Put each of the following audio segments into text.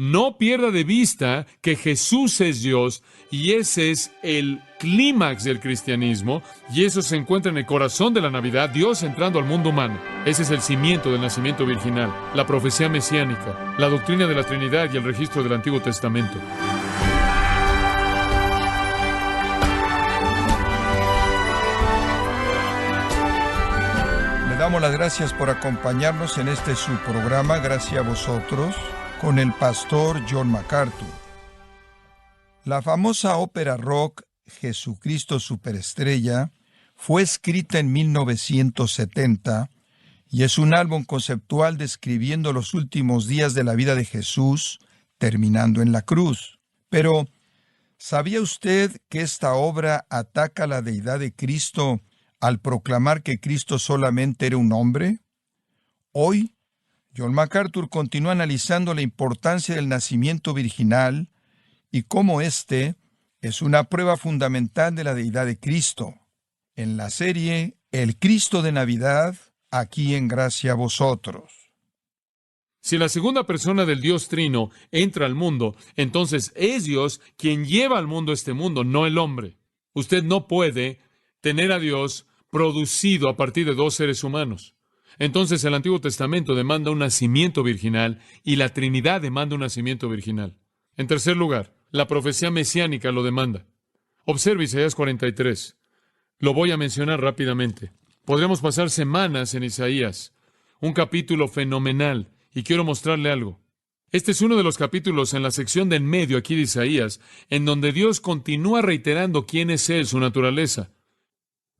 No pierda de vista que Jesús es Dios y ese es el clímax del cristianismo y eso se encuentra en el corazón de la Navidad, Dios entrando al mundo humano. Ese es el cimiento del nacimiento virginal, la profecía mesiánica, la doctrina de la Trinidad y el registro del Antiguo Testamento. Le damos las gracias por acompañarnos en este su programa, Gracias a vosotros, con el pastor John MacArthur. La famosa ópera rock Jesucristo Superestrella fue escrita en 1970 y es un álbum conceptual describiendo los últimos días de la vida de Jesús, terminando en la cruz. Pero, ¿sabía usted que esta obra ataca la deidad de Cristo al proclamar que Cristo solamente era un hombre? Hoy, John MacArthur continúa analizando la importancia del nacimiento virginal y cómo éste es una prueba fundamental de la deidad de Cristo. En la serie El Cristo de Navidad, aquí en Gracia a vosotros. Si la segunda persona del Dios Trino entra al mundo, entonces es Dios quien lleva al mundo este mundo, no el hombre. Usted no puede tener a Dios producido a partir de dos seres humanos. Entonces el Antiguo Testamento demanda un nacimiento virginal y la Trinidad demanda un nacimiento virginal. En tercer lugar, la profecía mesiánica lo demanda. Observe Isaías 43. Lo voy a mencionar rápidamente. Podríamos pasar semanas en Isaías, un capítulo fenomenal, y quiero mostrarle algo. Este es uno de los capítulos en la sección de en medio aquí de Isaías, en donde Dios continúa reiterando quién es Él, su naturaleza.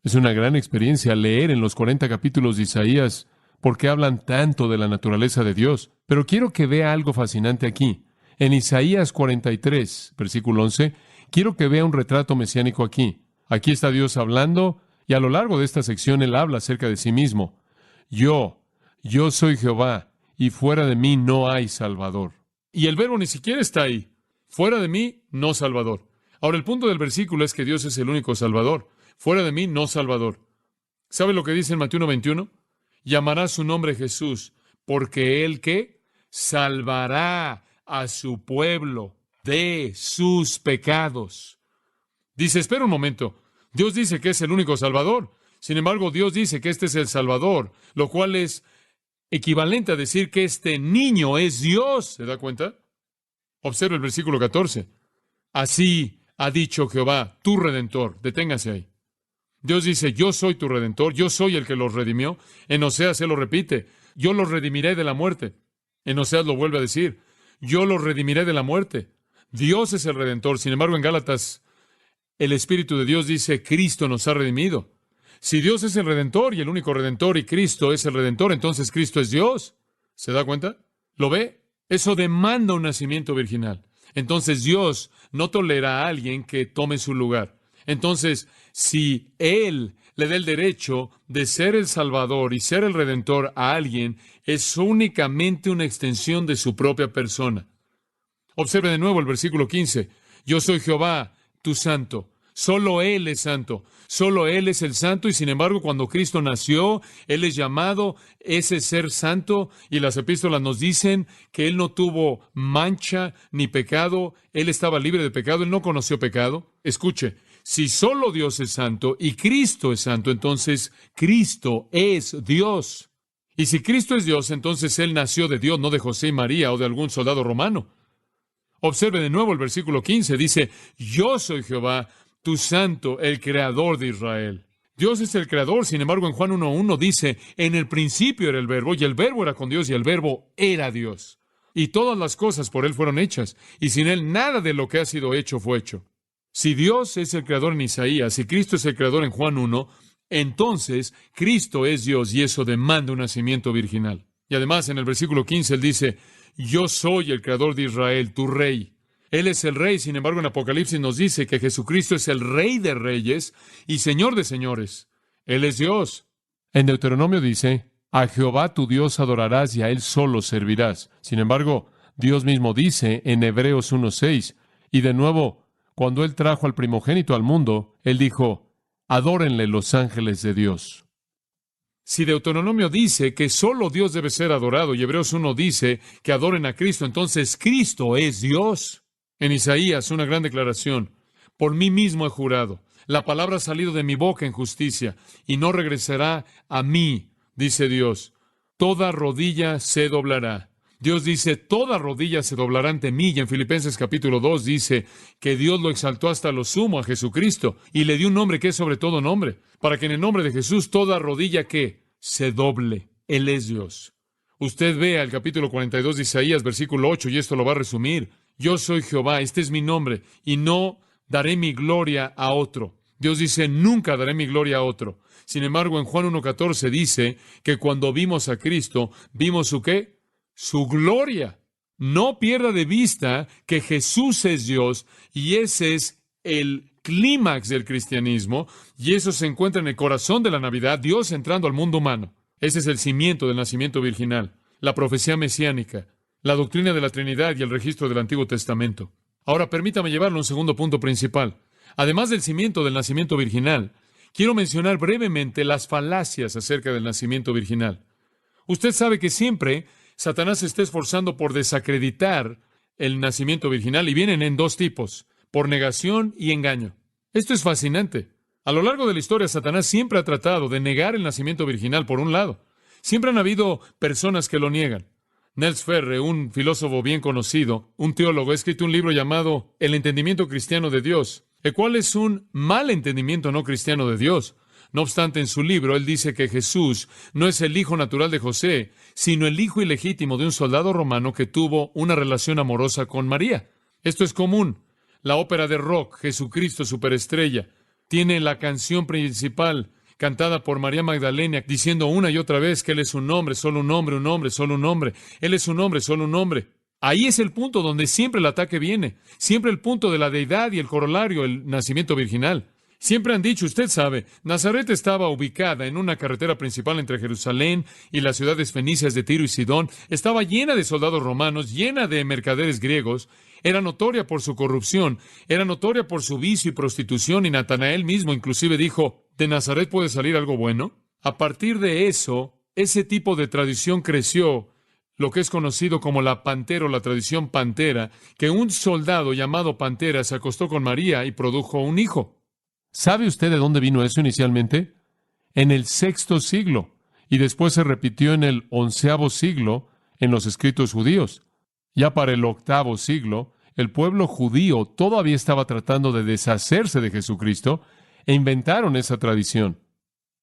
Es una gran experiencia leer en los 40 capítulos de Isaías porque hablan tanto de la naturaleza de Dios. Pero quiero que vea algo fascinante aquí. En Isaías 43, versículo 11, quiero que vea un retrato mesiánico aquí. Aquí está Dios hablando, y a lo largo de esta sección Él habla acerca de sí mismo. Yo soy Jehová, y fuera de mí no hay Salvador. Y el verbo ni siquiera está ahí. Fuera de mí, no Salvador. Ahora, el punto del versículo es que Dios es el único Salvador. Fuera de mí, no Salvador. ¿Sabe lo que dice en Mateo 1:21? Llamará su nombre Jesús, porque Él, ¿qué? Salvará a su pueblo de sus pecados. Dice, espera un momento. Dios dice que es el único Salvador. Sin embargo, Dios dice que este es el Salvador, lo cual es equivalente a decir que este niño es Dios. ¿Se da cuenta? Observe el versículo 14. Así ha dicho Jehová, tu Redentor. Deténgase ahí. Dios dice, yo soy tu Redentor, yo soy el que los redimió. En Oseas se lo repite, yo los redimiré de la muerte. En Oseas lo vuelve a decir, yo los redimiré de la muerte. Dios es el Redentor. Sin embargo, en Gálatas, el Espíritu de Dios dice, Cristo nos ha redimido. Si Dios es el Redentor y el único Redentor y Cristo es el Redentor, entonces Cristo es Dios. ¿Se da cuenta? ¿Lo ve? Eso demanda un nacimiento virginal. Entonces Dios no tolera a alguien que tome su lugar. Entonces, si Él le da el derecho de ser el Salvador y ser el Redentor a alguien, es únicamente una extensión de su propia persona. Observe de nuevo el versículo 15. Yo soy Jehová, tu santo. Solo Él es santo. Solo Él es el santo y sin embargo cuando Cristo nació, Él es llamado ese ser santo y las epístolas nos dicen que Él no tuvo mancha ni pecado. Él estaba libre de pecado. Él no conoció pecado. Escuche, si solo Dios es santo y Cristo es santo, entonces Cristo es Dios. Y si Cristo es Dios, entonces Él nació de Dios, no de José y María o de algún soldado romano. Observe de nuevo el versículo 15. Dice, yo soy Jehová, tu santo, el creador de Israel. Dios es el creador. Sin embargo, en Juan 1:1 dice, en el principio era el verbo, y el verbo era con Dios, y el verbo era Dios. Y todas las cosas por Él fueron hechas, y sin Él nada de lo que ha sido hecho fue hecho. Si Dios es el creador en Isaías, y Cristo es el creador en Juan 1, entonces Cristo es Dios, y eso demanda un nacimiento virginal. Y además, en el versículo 15, Él dice, yo soy el creador de Israel, tu rey. Él es el rey. Sin embargo, en Apocalipsis nos dice que Jesucristo es el rey de reyes y señor de señores. Él es Dios. En Deuteronomio dice, a Jehová tu Dios adorarás y a Él solo servirás. Sin embargo, Dios mismo dice en Hebreos 1:6, y de nuevo, cuando Él trajo al primogénito al mundo, Él dijo, adórenle los ángeles de Dios. Si Deuteronomio dice que solo Dios debe ser adorado y Hebreos 1 dice que adoren a Cristo, entonces Cristo es Dios. En Isaías, una gran declaración: por mí mismo he jurado, la palabra ha salido de mi boca en justicia, y no regresará a mí, dice Dios. Toda rodilla se doblará. Dios dice, toda rodilla se doblará ante mí, y en Filipenses capítulo 2 dice que Dios lo exaltó hasta lo sumo a Jesucristo, y le dio un nombre que es sobre todo nombre, para que en el nombre de Jesús toda rodilla que se doble. Él es Dios. Usted vea el capítulo 42 de Isaías, versículo 8, y esto lo va a resumir. Yo soy Jehová, este es mi nombre, y no daré mi gloria a otro. Dios dice, nunca daré mi gloria a otro. Sin embargo, en Juan 1:14 dice que cuando vimos a Cristo, vimos su ¿qué? Su gloria. No pierda de vista que Jesús es Dios, y ese es el clímax del cristianismo, y eso se encuentra en el corazón de la Navidad, Dios entrando al mundo humano. Ese es el cimiento del nacimiento virginal, la profecía mesiánica, la doctrina de la Trinidad y el registro del Antiguo Testamento. Ahora, permítame llevarlo a un segundo punto principal. Además del cimiento del nacimiento virginal, quiero mencionar brevemente las falacias acerca del nacimiento virginal. Usted sabe que siempre Satanás se está esforzando por desacreditar el nacimiento virginal, y vienen en dos tipos: por negación y engaño. Esto es fascinante. A lo largo de la historia, Satanás siempre ha tratado de negar el nacimiento virginal por un lado. Siempre han habido personas que lo niegan. Nels Ferre, un filósofo bien conocido, un teólogo, ha escrito un libro llamado El entendimiento cristiano de Dios, el cual es un mal entendimiento no cristiano de Dios. No obstante, en su libro, él dice que Jesús no es el hijo natural de José, sino el hijo ilegítimo de un soldado romano que tuvo una relación amorosa con María. Esto es común. La ópera de rock, Jesucristo Superestrella, tiene la canción principal cantada por María Magdalena, diciendo una y otra vez que Él es un hombre, solo un hombre, un hombre, solo un hombre. Él es un hombre, solo un hombre. Ahí es el punto donde siempre el ataque viene. Siempre el punto de la deidad y el corolario, el nacimiento virginal. Siempre han dicho, usted sabe, Nazaret estaba ubicada en una carretera principal entre Jerusalén y las ciudades fenicias de Tiro y Sidón. Estaba llena de soldados romanos, llena de mercaderes griegos. Era notoria por su corrupción, era notoria por su vicio y prostitución, y Natanael mismo inclusive dijo, ¿de Nazaret puede salir algo bueno? A partir de eso, ese tipo de tradición creció, lo que es conocido como la pantera o la tradición pantera, que un soldado llamado Pantera se acostó con María y produjo un hijo. ¿Sabe usted de dónde vino eso inicialmente? En el sexto siglo, y después se repitió en el 11º siglo en los escritos judíos. Ya para el 8º siglo, el pueblo judío todavía estaba tratando de deshacerse de Jesucristo e inventaron esa tradición.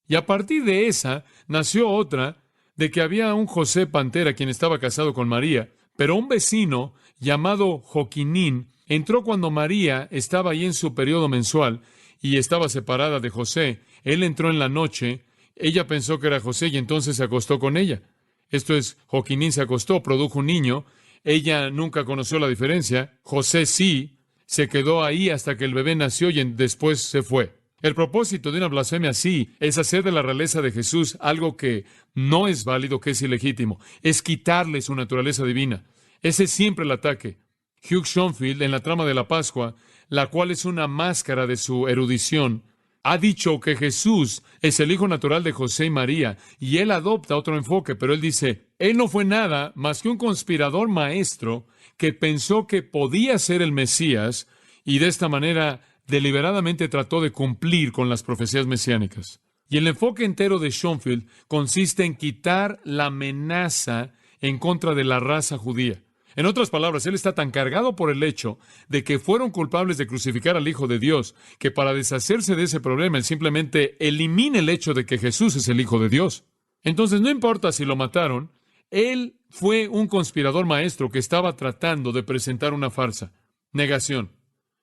Y a partir de esa, nació otra, de que había un José Pantera quien estaba casado con María, pero un vecino llamado Joquinín entró cuando María estaba ahí en su periodo mensual y estaba separada de José. Él entró en la noche, ella pensó que era José y entonces se acostó con ella. Esto es, Joquinín se acostó, produjo un niño, ella nunca conoció la diferencia, José sí, se quedó ahí hasta que el bebé nació y después se fue. El propósito de una blasfemia así es hacer de la realeza de Jesús algo que no es válido, que es ilegítimo, es quitarle su naturaleza divina. Ese es siempre el ataque. Hugh Schonfield, en la trama de la Pascua, la cual es una máscara de su erudición, ha dicho que Jesús es el hijo natural de José y María, y él adopta otro enfoque, pero él dice, él no fue nada más que un conspirador maestro que pensó que podía ser el Mesías, y de esta manera deliberadamente trató de cumplir con las profecías mesiánicas. Y el enfoque entero de Schonfield consiste en quitar la amenaza en contra de la raza judía. En otras palabras, él está tan cargado por el hecho de que fueron culpables de crucificar al Hijo de Dios, que para deshacerse de ese problema, él simplemente elimina el hecho de que Jesús es el Hijo de Dios. Entonces, no importa si lo mataron, él fue un conspirador maestro que estaba tratando de presentar una farsa. Negación.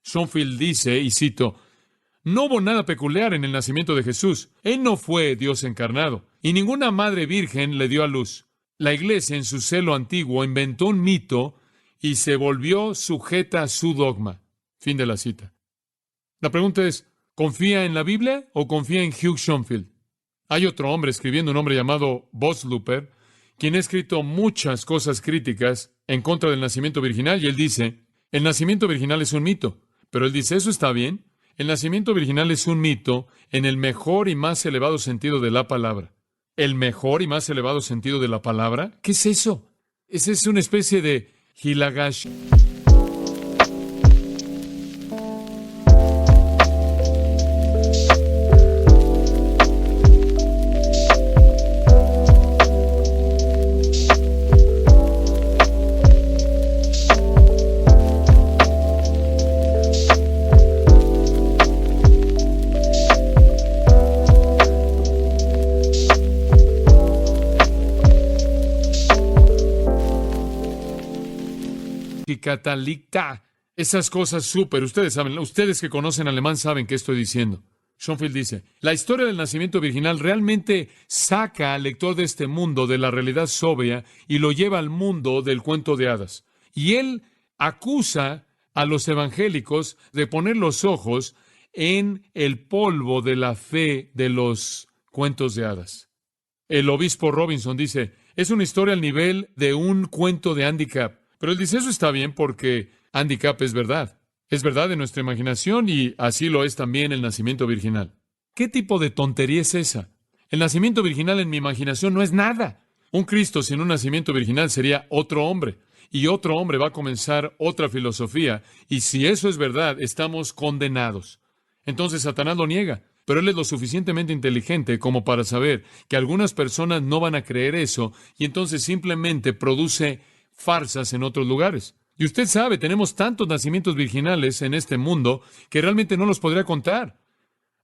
Schonfield dice, y cito, no hubo nada peculiar en el nacimiento de Jesús. Él no fue Dios encarnado, y ninguna madre virgen le dio a luz. La Iglesia, en su celo antiguo, inventó un mito y se volvió sujeta a su dogma. Fin de la cita. La pregunta es, ¿confía en la Biblia o confía en Hugh Schonfield? Hay otro hombre escribiendo, un hombre llamado Boslooper, quien ha escrito muchas cosas críticas en contra del nacimiento virginal, y él dice, el nacimiento virginal es un mito. Pero él dice, ¿eso está bien? El nacimiento virginal es un mito en el mejor y más elevado sentido de la palabra. el mejor y más elevado sentido de la palabra? ¿Qué es eso? Esa es una especie de Hilagash. Catalicta. Esas cosas súper. Ustedes saben, ustedes que conocen alemán saben qué estoy diciendo. Schoenfield dice, la historia del nacimiento virginal realmente saca al lector de este mundo de la realidad sobria y lo lleva al mundo del cuento de hadas. Y él acusa a los evangélicos de poner los ojos en el polvo de la fe de los cuentos de hadas. El obispo Robinson dice, es una historia al nivel de un cuento de Andy Capp. Pero él dice, eso está bien porque Andy Capp es verdad. Es verdad en nuestra imaginación y así lo es también el nacimiento virginal. ¿Qué tipo de tontería es esa? El nacimiento virginal en mi imaginación no es nada. Un Cristo sin un nacimiento virginal sería otro hombre. Y otro hombre va a comenzar otra filosofía. Y si eso es verdad, estamos condenados. Entonces Satanás lo niega. Pero él es lo suficientemente inteligente como para saber que algunas personas no van a creer eso y entonces simplemente produce farsas en otros lugares. Y usted sabe, tenemos tantos nacimientos virginales en este mundo que realmente no los podría contar.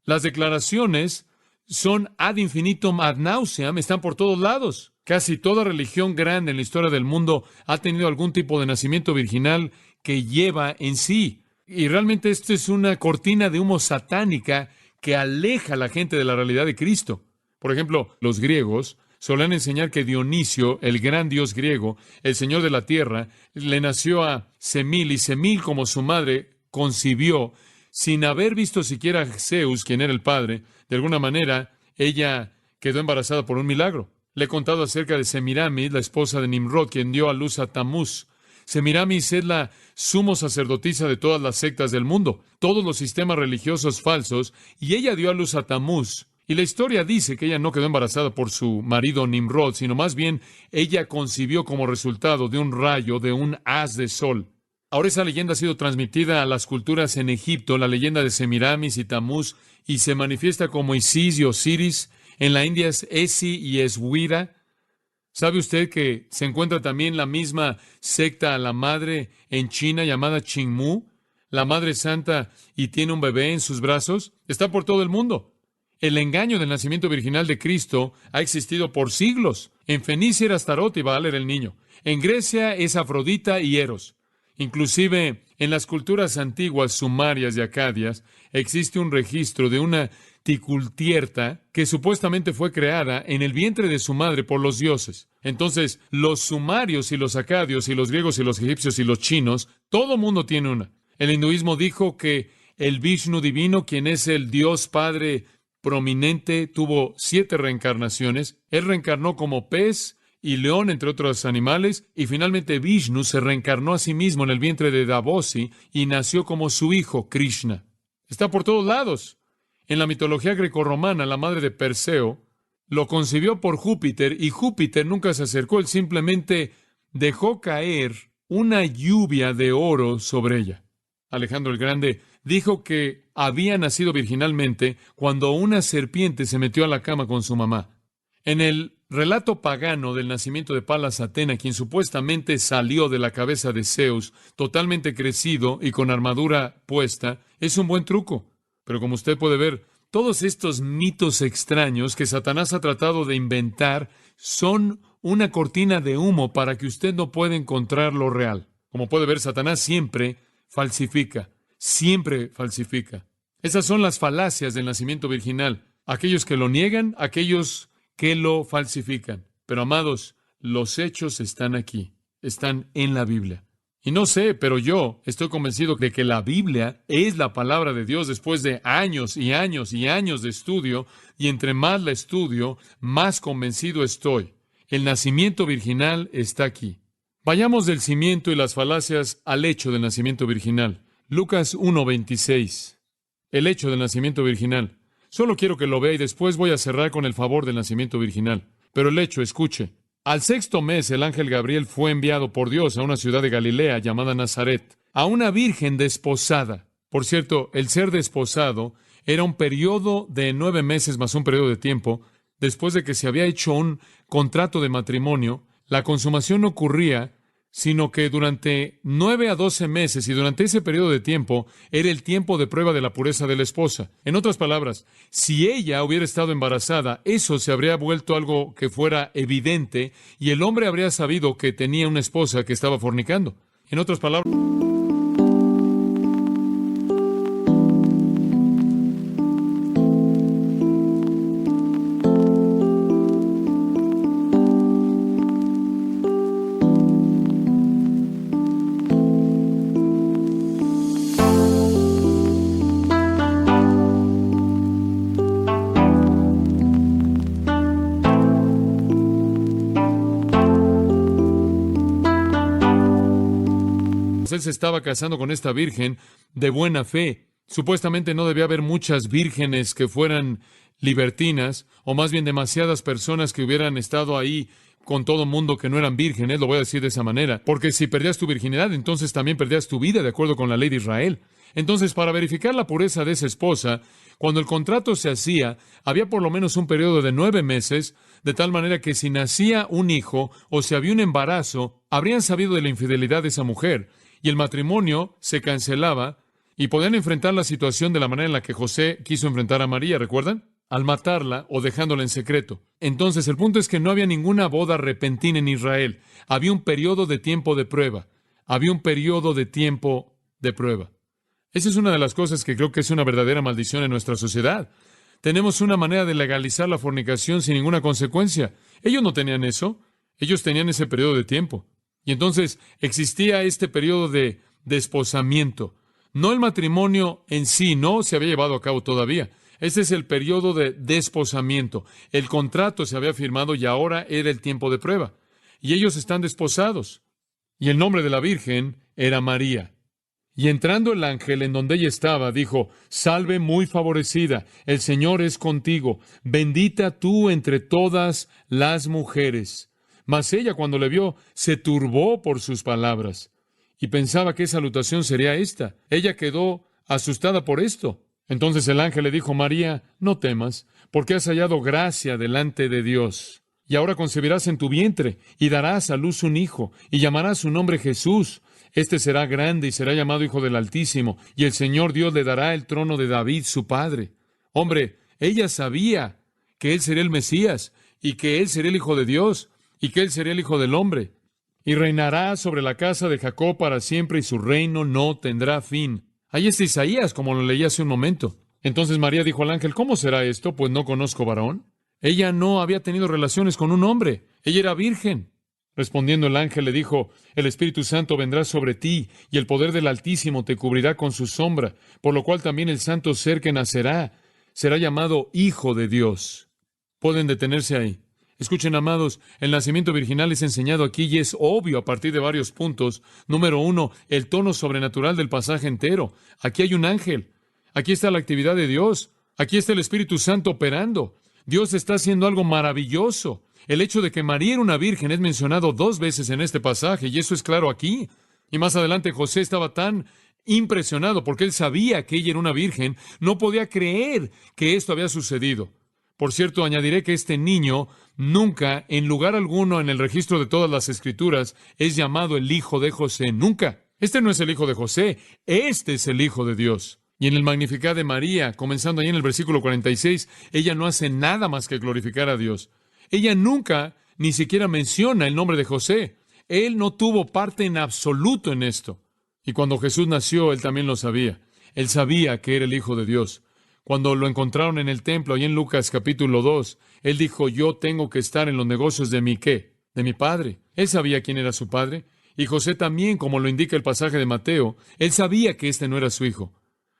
Las declaraciones son ad infinitum ad nauseam, están por todos lados. Casi toda religión grande en la historia del mundo ha tenido algún tipo de nacimiento virginal que lleva en sí. Y realmente esto es una cortina de humo satánica que aleja a la gente de la realidad de Cristo. Por ejemplo, los griegos solían enseñar que Dionisio, el gran dios griego, el señor de la tierra, le nació a Semil, y Semil, como su madre, concibió, sin haber visto siquiera a Zeus, quien era el padre. De alguna manera, ella quedó embarazada por un milagro. Le he contado acerca de Semiramis, la esposa de Nimrod, quien dio a luz a Tamuz. Semiramis es la sumo sacerdotisa de todas las sectas del mundo, todos los sistemas religiosos falsos, y ella dio a luz a Tamuz. Y la historia dice que ella no quedó embarazada por su marido Nimrod, sino más bien ella concibió como resultado de un rayo de un haz de sol. Ahora esa leyenda ha sido transmitida a las culturas en Egipto, la leyenda de Semiramis y Tamuz, y se manifiesta como Isis y Osiris. En la India es Esi y Eswira. ¿Sabe usted que se encuentra también la misma secta a la madre en China llamada Qingmu? La Madre Santa y tiene un bebé en sus brazos. Está por todo el mundo. El engaño del nacimiento virginal de Cristo ha existido por siglos. En Fenicia era Astarot y Baal era el niño. En Grecia es Afrodita y Eros. Inclusive en las culturas antiguas sumarias y acadias existe un registro de una Ticultierta que supuestamente fue creada en el vientre de su madre por los dioses. Entonces, los sumarios y los acadios y los griegos y los egipcios y los chinos, todo mundo tiene una. El hinduismo dijo que el Vishnu divino, quien es el Dios Padre prominente, tuvo 7 reencarnaciones. Él reencarnó como pez y león, entre otros animales, y finalmente Vishnu se reencarnó a sí mismo en el vientre de Davosi y nació como su hijo, Krishna. Está por todos lados. En la mitología grecorromana, la madre de Perseo lo concibió por Júpiter, y Júpiter nunca se acercó, él simplemente dejó caer una lluvia de oro sobre ella. Alejandro el Grande dijo que había nacido virginalmente cuando una serpiente se metió a la cama con su mamá. En el relato pagano del nacimiento de Palas Atena, quien supuestamente salió de la cabeza de Zeus, totalmente crecido y con armadura puesta, es un buen truco. Pero como usted puede ver, todos estos mitos extraños que Satanás ha tratado de inventar son una cortina de humo para que usted no pueda encontrar lo real. Como puede ver, Satanás siempre falsifica. Esas son las falacias del nacimiento virginal. Aquellos que lo niegan, aquellos que lo falsifican. Pero amados, los hechos están aquí, están en la Biblia. Y no sé, pero yo estoy convencido de que la Biblia es la palabra de Dios después de años y años y años de estudio, y entre más la estudio, más convencido estoy. El nacimiento virginal está aquí. Vayamos del cimiento y las falacias al hecho del nacimiento virginal. Lucas 1:26. El hecho del nacimiento virginal. Solo quiero que lo vea y después voy a cerrar con el favor del nacimiento virginal. Pero el hecho, escuche. Al sexto mes, el ángel Gabriel fue enviado por Dios a una ciudad de Galilea llamada Nazaret, a una virgen desposada. Por cierto, el ser desposado era un periodo de 9 meses más un periodo de tiempo. Después de que se había hecho un contrato de matrimonio, la consumación no ocurría, sino que durante 9 a 12 meses, y durante ese periodo de tiempo era el tiempo de prueba de la pureza de la esposa. En otras palabras, si ella hubiera estado embarazada, eso se habría vuelto algo que fuera evidente, y el hombre habría sabido que tenía una esposa que estaba fornicando. En otras palabras, él se estaba casando con esta virgen de buena fe. Supuestamente no debía haber muchas vírgenes que fueran libertinas, o más bien demasiadas personas que hubieran estado ahí con todo mundo que no eran vírgenes, lo voy a decir de esa manera, porque si perdías tu virginidad, entonces también perdías tu vida, de acuerdo con la ley de Israel. Entonces, para verificar la pureza de esa esposa, cuando el contrato se hacía, había por lo menos un periodo de 9 meses, de tal manera que si nacía un hijo o si había un embarazo, habrían sabido de la infidelidad de esa mujer, y el matrimonio se cancelaba, y podían enfrentar la situación de la manera en la que José quiso enfrentar a María, ¿recuerdan? Al matarla o dejándola en secreto. Entonces, el punto es que no había ninguna boda repentina en Israel. Había un periodo de tiempo de prueba. Había un periodo de tiempo de prueba. Esa es una de las cosas que creo que es una verdadera maldición en nuestra sociedad. Tenemos una manera de legalizar la fornicación sin ninguna consecuencia. Ellos no tenían eso. Ellos tenían ese periodo de tiempo. Y entonces existía este periodo de desposamiento. No el matrimonio en sí, no se había llevado a cabo todavía. Este es el periodo de desposamiento. El contrato se había firmado y ahora era el tiempo de prueba. Y ellos están desposados. Y el nombre de la Virgen era María. Y entrando el ángel en donde ella estaba, dijo: Salve muy favorecida, el Señor es contigo, bendita tú entre todas las mujeres. Mas ella, cuando le vio, se turbó por sus palabras, y pensaba qué salutación sería esta. Ella quedó asustada por esto. Entonces el ángel le dijo: María, no temas, porque has hallado gracia delante de Dios. Y ahora concebirás en tu vientre, y darás a luz un hijo, y llamarás su nombre Jesús. Este será grande y será llamado Hijo del Altísimo, y el Señor Dios le dará el trono de David, su padre. Hombre, ella sabía que él sería el Mesías, y que él sería el Hijo de Dios, y que él sería el Hijo del Hombre. Y reinará sobre la casa de Jacob para siempre, y su reino no tendrá fin. Ahí está Isaías, como lo leí hace un momento. Entonces María dijo al ángel: ¿Cómo será esto? Pues no conozco varón. Ella no había tenido relaciones con un hombre. Ella era virgen. Respondiendo el ángel le dijo: El Espíritu Santo vendrá sobre ti, y el poder del Altísimo te cubrirá con su sombra, por lo cual también el santo ser que nacerá será llamado Hijo de Dios. Pueden detenerse ahí. Escuchen, amados, el nacimiento virginal es enseñado aquí y es obvio a partir de varios puntos. Número 1, el tono sobrenatural del pasaje entero. Aquí hay un ángel. Aquí está la actividad de Dios. Aquí está el Espíritu Santo operando. Dios está haciendo algo maravilloso. El hecho de que María era una virgen es mencionado 2 veces en este pasaje, y eso es claro aquí. Y más adelante José estaba tan impresionado porque él sabía que ella era una virgen, no podía creer que esto había sucedido. Por cierto, añadiré que este niño nunca, en lugar alguno en el registro de todas las Escrituras, es llamado el hijo de José. Nunca. Este no es el hijo de José, este es el Hijo de Dios. Y en el Magnificat de María, comenzando ahí en el versículo 46, ella no hace nada más que glorificar a Dios. Ella nunca ni siquiera menciona el nombre de José. Él no tuvo parte en absoluto en esto. Y cuando Jesús nació, él también lo sabía. Él sabía que era el Hijo de Dios. Cuando lo encontraron en el templo, ahí en Lucas capítulo 2, él dijo: yo tengo que estar en los negocios de mi ¿qué? De mi padre. Él sabía quién era su padre. Y José también, como lo indica el pasaje de Mateo, él sabía que este no era su hijo.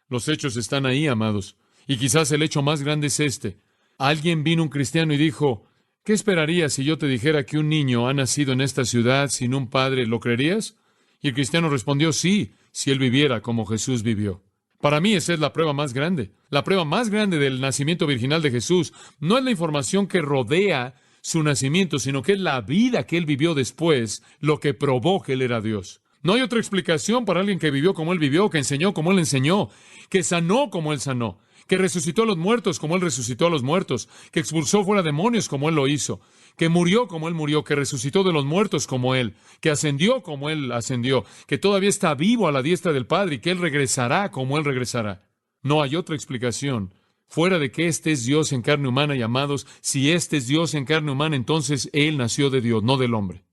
Los hechos están ahí, amados. Y quizás el hecho más grande es este. Alguien vino, un cristiano, y dijo: ¿qué esperarías si yo te dijera que un niño ha nacido en esta ciudad sin un padre? ¿Lo creerías? Y el cristiano respondió: sí, si él viviera como Jesús vivió. Para mí esa es la prueba más grande. La prueba más grande del nacimiento virginal de Jesús no es la información que rodea su nacimiento, sino que es la vida que Él vivió después, lo que probó que Él era Dios. No hay otra explicación para alguien que vivió como Él vivió, que enseñó como Él enseñó, que sanó como Él sanó, que resucitó a los muertos como Él resucitó a los muertos, que expulsó fuera demonios como Él lo hizo, que murió como Él murió, que resucitó de los muertos como Él, que ascendió como Él ascendió, que todavía está vivo a la diestra del Padre y que Él regresará como Él regresará. No hay otra explicación fuera de que este es Dios en carne humana, y amados, si este es Dios en carne humana, entonces Él nació de Dios, no del hombre.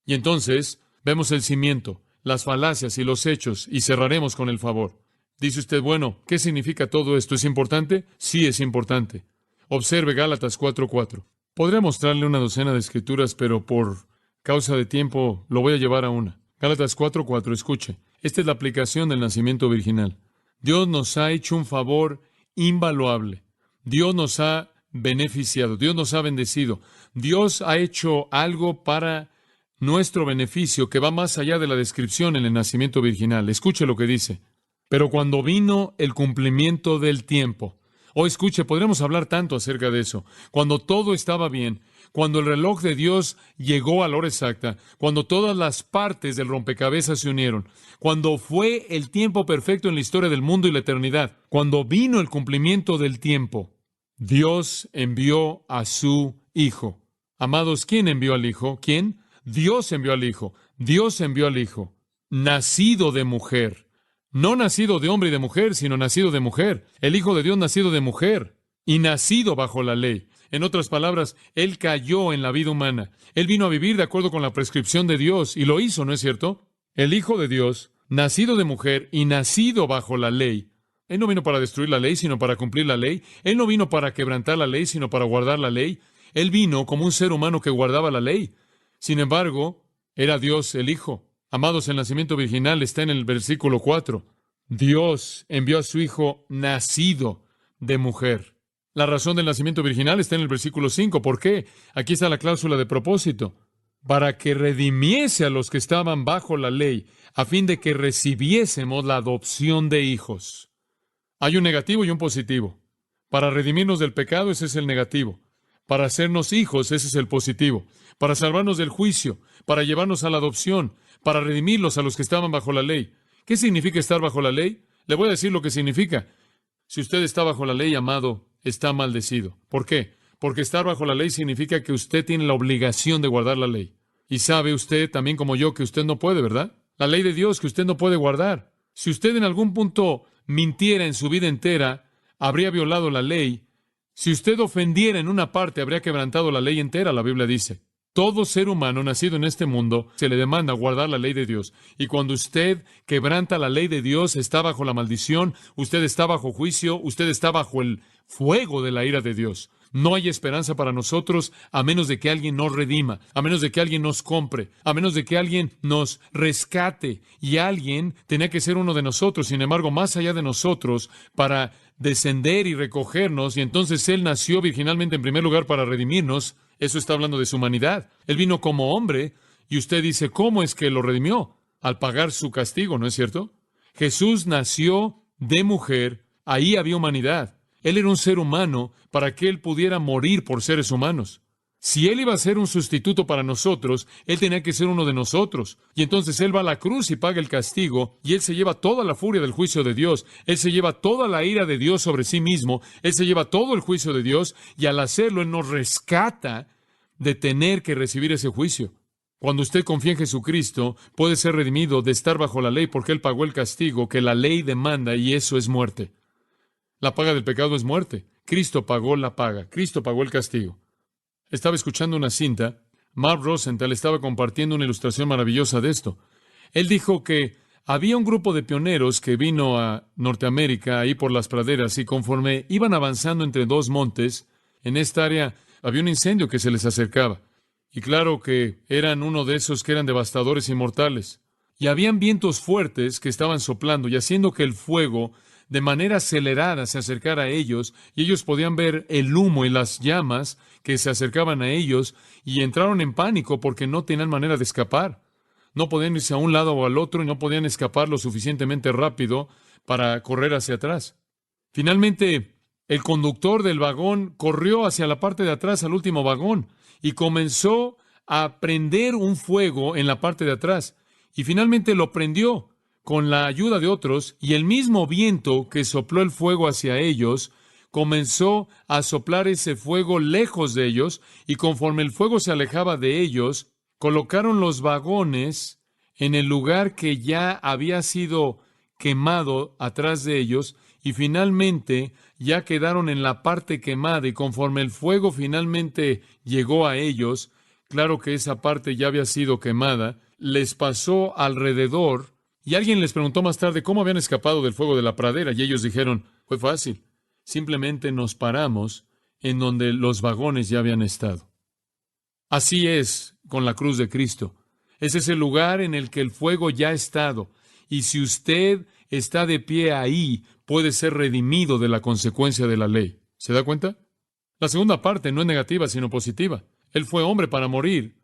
Y entonces vemos el cimiento, las falacias y los hechos, y cerraremos con el favor. Dice usted, bueno, ¿qué significa todo esto? ¿Es importante? Sí, es importante. Observe Gálatas 4:4. Podría mostrarle una docena de escrituras, pero por causa de tiempo lo voy a llevar a una. Gálatas 4:4, escuche. Esta es la aplicación del nacimiento virginal. Dios nos ha hecho un favor invaluable. Dios nos ha beneficiado. Dios nos ha bendecido. Dios ha hecho algo para nuestro beneficio que va más allá de la descripción en el nacimiento virginal. Escuche lo que dice. Pero cuando vino el cumplimiento del tiempo. Escuche, podremos hablar tanto acerca de eso. Cuando todo estaba bien, cuando el reloj de Dios llegó a la hora exacta, cuando todas las partes del rompecabezas se unieron, cuando fue el tiempo perfecto en la historia del mundo y la eternidad, cuando vino el cumplimiento del tiempo, Dios envió a su Hijo. Amados, ¿quién envió al Hijo? ¿Quién? Dios envió al Hijo. Dios envió al Hijo, nacido de mujer. No nacido de hombre y de mujer, sino nacido de mujer. El Hijo de Dios nacido de mujer y nacido bajo la ley. En otras palabras, Él cayó en la vida humana. Él vino a vivir de acuerdo con la prescripción de Dios y lo hizo, ¿no es cierto? El Hijo de Dios, nacido de mujer y nacido bajo la ley. Él no vino para destruir la ley, sino para cumplir la ley. Él no vino para quebrantar la ley, sino para guardar la ley. Él vino como un ser humano que guardaba la ley. Sin embargo, era Dios el Hijo. Amados, el nacimiento virginal está en el versículo 4. Dios envió a su Hijo nacido de mujer. La razón del nacimiento virginal está en el versículo 5. ¿Por qué? Aquí está la cláusula de propósito. Para que redimiese a los que estaban bajo la ley, a fin de que recibiésemos la adopción de hijos. Hay un negativo y un positivo. Para redimirnos del pecado, ese es el negativo. Para hacernos hijos, ese es el positivo. Para salvarnos del juicio, para llevarnos a la adopción, para redimirlos a los que estaban bajo la ley. ¿Qué significa estar bajo la ley? Le voy a decir lo que significa. Si usted está bajo la ley, amado, está maldecido. ¿Por qué? Porque estar bajo la ley significa que usted tiene la obligación de guardar la ley. Y sabe usted, también como yo, que usted no puede, ¿verdad? La ley de Dios que usted no puede guardar. Si usted en algún punto mintiera en su vida entera, habría violado la ley. Si usted ofendiera en una parte, habría quebrantado la ley entera, la Biblia dice. Todo ser humano nacido en este mundo se le demanda guardar la ley de Dios. Y cuando usted quebranta la ley de Dios, está bajo la maldición, usted está bajo juicio, usted está bajo el fuego de la ira de Dios. No hay esperanza para nosotros a menos de que alguien nos redima, a menos de que alguien nos compre, a menos de que alguien nos rescate. Y alguien tenía que ser uno de nosotros, sin embargo, más allá de nosotros, para descender y recogernos. Y entonces Él nació virginalmente en primer lugar para redimirnos. Eso está hablando de su humanidad. Él vino como hombre, y usted dice, ¿cómo es que lo redimió? Al pagar su castigo, ¿no es cierto? Jesús nació de mujer, ahí había humanidad. Él era un ser humano para que Él pudiera morir por seres humanos. Si Él iba a ser un sustituto para nosotros, Él tenía que ser uno de nosotros. Y entonces Él va a la cruz y paga el castigo, y Él se lleva toda la furia del juicio de Dios. Él se lleva toda la ira de Dios sobre sí mismo. Él se lleva todo el juicio de Dios, y al hacerlo, Él nos rescata de tener que recibir ese juicio. Cuando usted confía en Jesucristo, puede ser redimido de estar bajo la ley porque Él pagó el castigo que la ley demanda, y eso es muerte. La paga del pecado es muerte. Cristo pagó la paga. Cristo pagó el castigo. Estaba escuchando una cinta. Mark Rosenthal estaba compartiendo una ilustración maravillosa de esto. Él dijo que había un grupo de pioneros que vino a Norteamérica, ahí por las praderas, y conforme iban avanzando entre dos montes, en esta área había un incendio que se les acercaba. Y claro que eran uno de esos que eran devastadores y mortales. Y habían vientos fuertes que estaban soplando y haciendo que el fuego de manera acelerada se acercara a ellos, y ellos podían ver el humo y las llamas que se acercaban a ellos, y entraron en pánico porque no tenían manera de escapar. No podían irse a un lado o al otro y no podían escapar lo suficientemente rápido para correr hacia atrás. Finalmente, el conductor del vagón corrió hacia la parte de atrás al último vagón y comenzó a prender un fuego en la parte de atrás. Y finalmente lo prendió con la ayuda de otros, y el mismo viento que sopló el fuego hacia ellos comenzó a soplar ese fuego lejos de ellos, y conforme el fuego se alejaba de ellos, colocaron los vagones en el lugar que ya había sido quemado atrás de ellos, y finalmente ya quedaron en la parte quemada, y conforme el fuego finalmente llegó a ellos, claro que esa parte ya había sido quemada, les pasó alrededor, y alguien les preguntó más tarde cómo habían escapado del fuego de la pradera, y ellos dijeron, fue fácil, simplemente nos paramos en donde los vagones ya habían estado. Así es con la cruz de Cristo. Es ese lugar en el que el fuego ya ha estado, y si usted está de pie ahí, puede ser redimido de la consecuencia de la ley. ¿Se da cuenta? La segunda parte no es negativa, sino positiva. Él fue hombre para morir,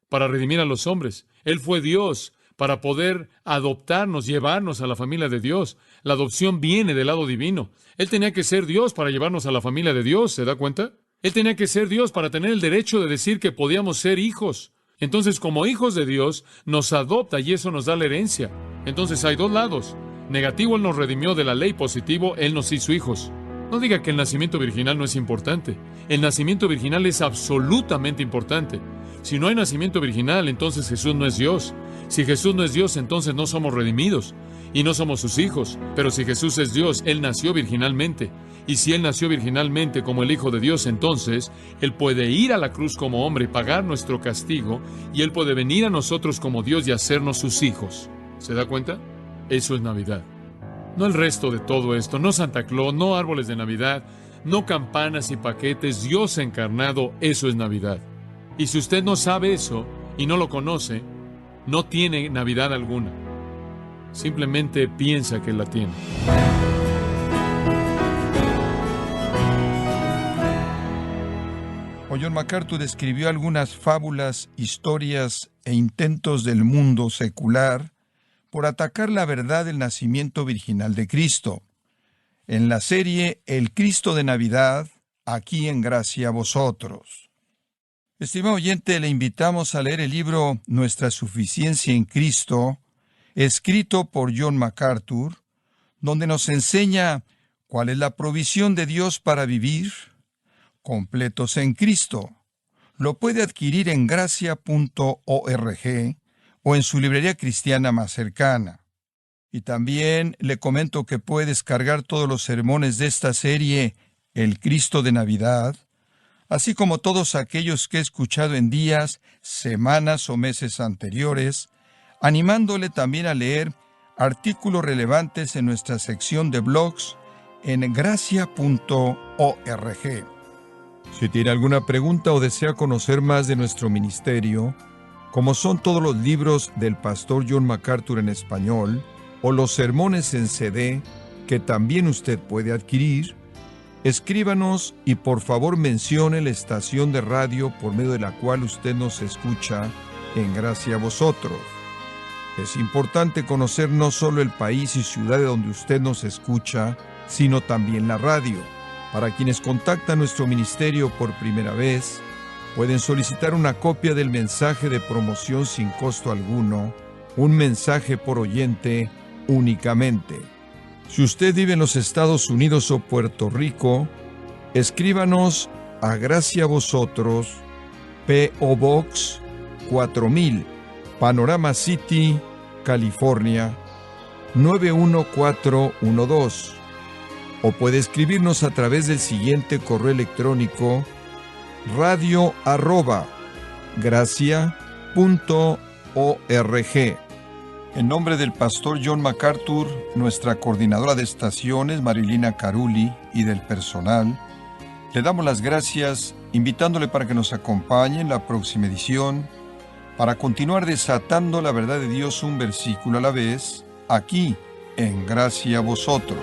para redimir a los hombres. Él fue Dios para poder adoptarnos, llevarnos a la familia de Dios. La adopción viene del lado divino. Él tenía que ser Dios para llevarnos a la familia de Dios, ¿se da cuenta? Él tenía que ser Dios para tener el derecho de decir que podíamos ser hijos. Entonces, como hijos de Dios, nos adopta y eso nos da la herencia. Entonces, hay dos lados. Negativo, Él nos redimió de la ley. Positivo, Él nos hizo hijos. No diga que el nacimiento virginal no es importante. El nacimiento virginal es absolutamente importante. Si no hay nacimiento virginal, entonces Jesús no es Dios. Si Jesús no es Dios, entonces no somos redimidos y no somos sus hijos. Pero si Jesús es Dios, Él nació virginalmente. Y si Él nació virginalmente como el Hijo de Dios, entonces Él puede ir a la cruz como hombre y pagar nuestro castigo, y Él puede venir a nosotros como Dios y hacernos sus hijos. ¿Se da cuenta? Eso es Navidad. No el resto de todo esto, no Santa Claus, no árboles de Navidad, no campanas y paquetes, Dios encarnado, eso es Navidad. Y si usted no sabe eso y no lo conoce, no tiene Navidad alguna. Simplemente piensa que la tiene. John MacArthur escribió algunas fábulas, historias e intentos del mundo secular por atacar la verdad del nacimiento virginal de Cristo. En la serie El Cristo de Navidad, aquí en Gracia a Vosotros. Estimado oyente, le invitamos a leer el libro Nuestra Suficiencia en Cristo, escrito por John MacArthur, donde nos enseña cuál es la provisión de Dios para vivir completos en Cristo. Lo puede adquirir en gracia.org o en su librería cristiana más cercana. Y también le comento que puede descargar todos los sermones de esta serie, El Cristo de Navidad, así como todos aquellos que he escuchado en días, semanas o meses anteriores, animándole también a leer artículos relevantes en nuestra sección de blogs en gracia.org. Si tiene alguna pregunta o desea conocer más de nuestro ministerio, como son todos los libros del pastor John MacArthur en español, o los sermones en CD, que también usted puede adquirir, escríbanos y por favor mencione la estación de radio por medio de la cual usted nos escucha en Gracia a Vosotros. Es importante conocer no solo el país y ciudad de donde usted nos escucha, sino también la radio. Para quienes contactan nuestro ministerio por primera vez, pueden solicitar una copia del mensaje de promoción sin costo alguno, un mensaje por oyente únicamente. Si usted vive en los Estados Unidos o Puerto Rico, escríbanos a Gracia a Vosotros, P.O. Box 4000, Panorama City, California, 91412. O puede escribirnos a través del siguiente correo electrónico: radio@gracia.org. En nombre del pastor John MacArthur, nuestra coordinadora de estaciones, Marilina Carulli, y del personal, le damos las gracias, invitándole para que nos acompañe en la próxima edición, para continuar desatando la verdad de Dios un versículo a la vez, aquí en Gracia a Vosotros.